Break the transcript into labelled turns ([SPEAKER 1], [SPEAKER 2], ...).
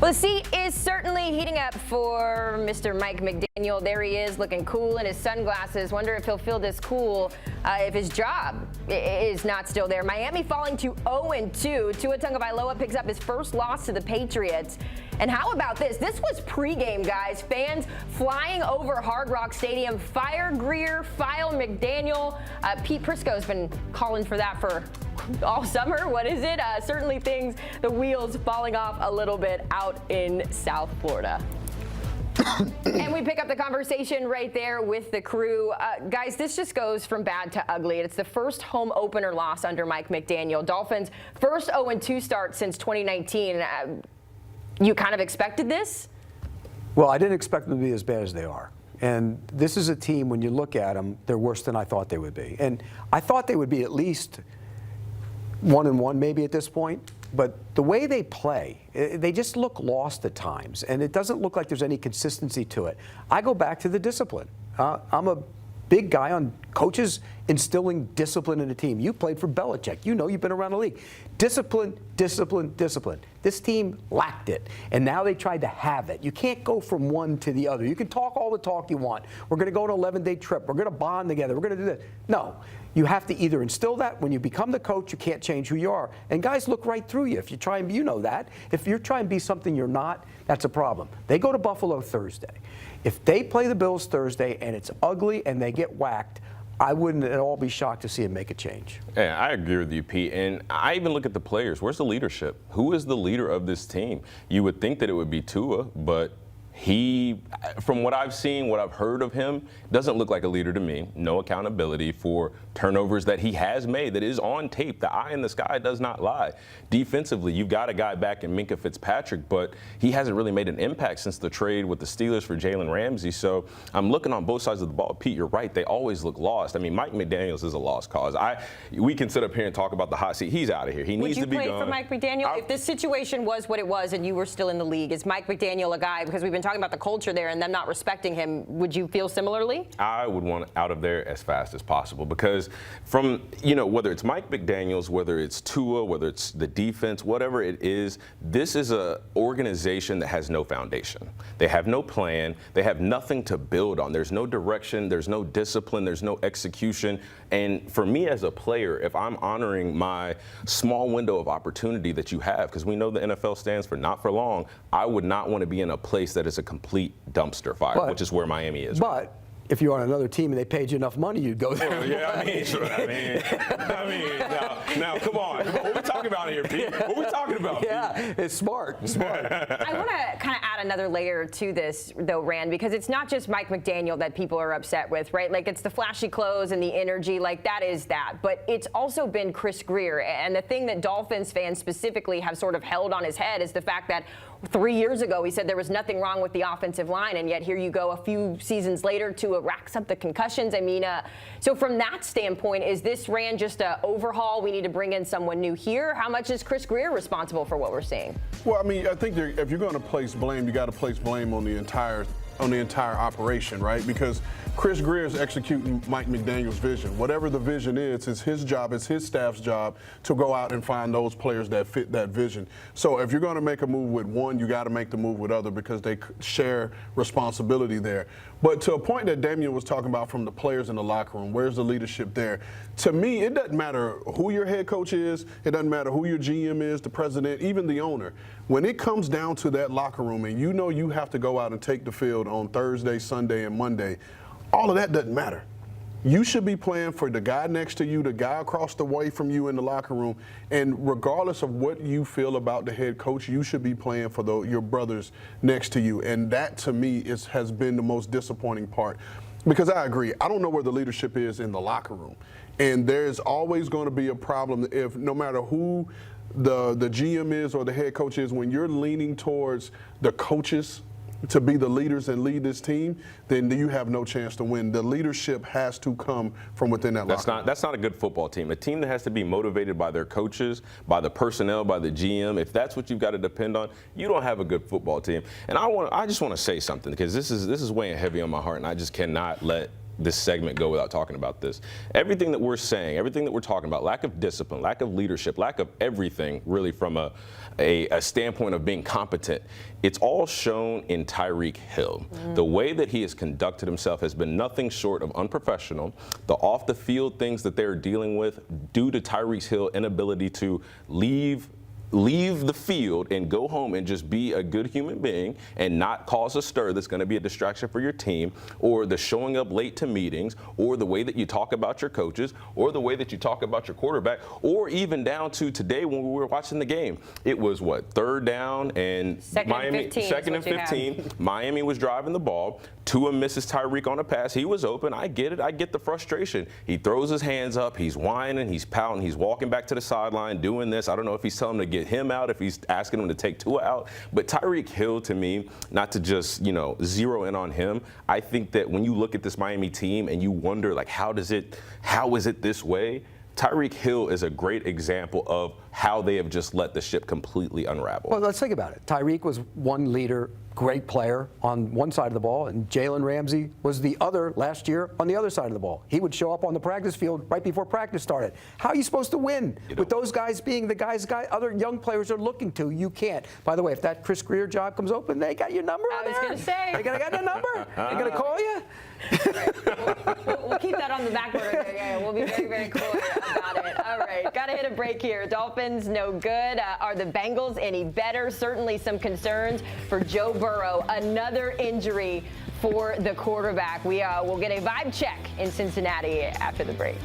[SPEAKER 1] Well, the seat is certainly heating up for Mr. Mike McDaniel. There he is, looking cool in his sunglasses. Wonder if he'll feel this cool if his job is not still there. Miami falling to 0-2. Tua Tagovailoa picks up his first loss to the Patriots. And how about this? This was pregame, guys. Fans flying over Hard Rock Stadium. Fire Greer, file McDaniel. Pete Prisco has been calling for that for all summer. What is it? Certainly the wheels falling off a little bit out in South Florida. And we pick up the conversation right there with the crew. Guys, this just goes from bad to ugly. It's the first home opener loss under Mike McDaniel. Dolphins' first 0-2 start since 2019. You kind of expected this?
[SPEAKER 2] Well, I didn't expect them to be as bad as they are. And this is a team, when you look at them, they're worse than I thought they would be. And I thought they would be at least 1-1 maybe at this point. But the way they play, they just look lost at times. And it doesn't look like there's any consistency to it. I go back to the discipline. I'm a big guy on coaches instilling discipline in a team. You played for Belichick. You know, you've been around the league. Discipline, discipline, discipline. This team lacked it, and now they tried to have it. You can't go from one to the other. You can talk all the talk you want. We're going to go on an 11-day trip. We're going to bond together. We're going to do this. No. You have to either instill that. When you become the coach, you can't change who you are. And guys look right through you. If you try and be, you know that. If you're trying to be something you're not, that's a problem. They go to Buffalo Thursday. If they play the Bills Thursday and it's ugly and they get whacked, I wouldn't at all be shocked to see him make a change.
[SPEAKER 3] Yeah, I agree with you, Pete. And I even look at the players. Where's the leadership? Who is the leader of this team? You would think that it would be Tua, but he, from what I've seen, what I've heard of him, doesn't look like a leader to me. No accountability for turnovers that he has made that is on tape. The eye in the sky does not lie. Defensively, you've got a guy back in Minkah Fitzpatrick, but he hasn't really made an impact since the trade with the Steelers for Jalen Ramsey. So I'm looking on both sides of the ball. Pete, you're right. They always look lost. I mean, Mike McDaniel's is a lost cause. We can sit up here and talk about the hot seat. He's out of here. He needs to be gone.
[SPEAKER 1] Would you play for Mike McDaniel? If this situation was what it was and you were still in the league, is Mike McDaniel a guy, because we've been talking about the culture there and them not respecting him, would you feel similarly?
[SPEAKER 3] I would want out of there as fast as possible, because from, whether it's Mike McDaniel's, whether it's Tua, whether it's the defense, whatever it is, this is a organization that has no foundation. They have no plan. They have nothing to build on. There's no direction. There's no discipline. There's no execution. And for me as a player, if I'm honoring my small window of opportunity that you have, because we know the NFL stands for not for long, I would not want to be in a place that is a complete dumpster fire, which is where Miami is.
[SPEAKER 2] But if you were on another team and they paid you enough money, you'd go there.
[SPEAKER 3] Well, yeah, now come on. What are we talking about here, Pete? What are we talking about,
[SPEAKER 2] Yeah,
[SPEAKER 3] Pete?
[SPEAKER 2] it's smart.
[SPEAKER 1] I want to kind of add another layer to this, though, Rand, because it's not just Mike McDaniel that people are upset with, right? Like, it's the flashy clothes and the energy, like, that is that. But it's also been Chris Greer. And the thing that Dolphins fans specifically have sort of held on his head is the fact that 3 years ago he said there was nothing wrong with the offensive line, and yet here you go a few seasons later to racks up the concussions. I mean, so from that standpoint, is this, Rand, just an overhaul? We need to bring in someone new here? How much is Chris Greer responsible for what we're seeing?
[SPEAKER 4] Well, I mean, I think if you're going to place blame, you got to place blame on the entire operation, right? Because Chris Greer is executing Mike McDaniel's vision. Whatever the vision is, it's his job, it's his staff's job to go out and find those players that fit that vision. So if you're going to make a move with one, you got to make the move with other, because they share responsibility there. But to a point that Damien was talking about from the players in the locker room, where's the leadership there? To me, it doesn't matter who your head coach is. It doesn't matter who your GM is, the president, even the owner. When it comes down to that locker room and you know you have to go out and take the field on Thursday, Sunday, and Monday, all of that doesn't matter. You should be playing for the guy next to you, the guy across the way from you in the locker room. And regardless of what you feel about the head coach, you should be playing for your brothers next to you. And that, to me, has been the most disappointing part. Because I agree, I don't know where the leadership is in the locker room. And there's always going to be a problem if, no matter who the GM is or the head coach is, when you're leaning towards the coaches to be the leaders and lead this team, then you have no chance to win. The leadership has to come from within that locker room.
[SPEAKER 3] That's not a good football team. A team that has to be motivated by their coaches, by the personnel, by the GM, if that's what you've got to depend on, you don't have a good football team. And I just want to say something, because this is weighing heavy on my heart, and I just cannot let this segment go without talking about this. Everything that we're saying, everything that we're talking about, lack of discipline, lack of leadership, lack of everything really from a standpoint of being competent, it's all shown in Tyreek Hill. The way that he has conducted himself has been nothing short of unprofessional. The off-the-field things that they're dealing with due to Tyreek Hill's inability to leave the field and go home and just be a good human being and not cause a stir that's going to be a distraction for your team, or the showing up late to meetings, or the way that you talk about your coaches, or the way that you talk about your quarterback, or even down to today when we were watching the game. It was what, 3rd down and second and 15. Miami was driving the ball. Tua misses Tyreek on a pass. He was open. I get it. I get the frustration. He throws his hands up. He's whining. He's pouting. He's walking back to the sideline doing this. I don't know if he's telling him to get him out, if he's asking him to take Tua out. But Tyreek Hill, to me, not to just, zero in on him, I think that when you look at this Miami team and you wonder, like, how is it this way? Tyreek Hill is a great example of how they have just let the ship completely unravel.
[SPEAKER 2] Well, let's think about it. Tyreek was one leader, great player on one side of the ball, and Jalen Ramsey was the other last year on the other side of the ball. He would show up on the practice field right before practice started. How are you supposed to win with those guys being the guys other young players are looking to? You can't. By the way, if that Chris Greer job comes open, they got your number on there.
[SPEAKER 1] I was going to say.
[SPEAKER 2] They got the number. They're going to call you.
[SPEAKER 1] We'll keep that on the back burner. Yeah, we'll be very, very clear about it. All right, got to hit a break here. Dolphins, no good. Are the Bengals any better? Certainly some concerns for Joe Burrow. Another injury for the quarterback. We will get a vibe check in Cincinnati after the break.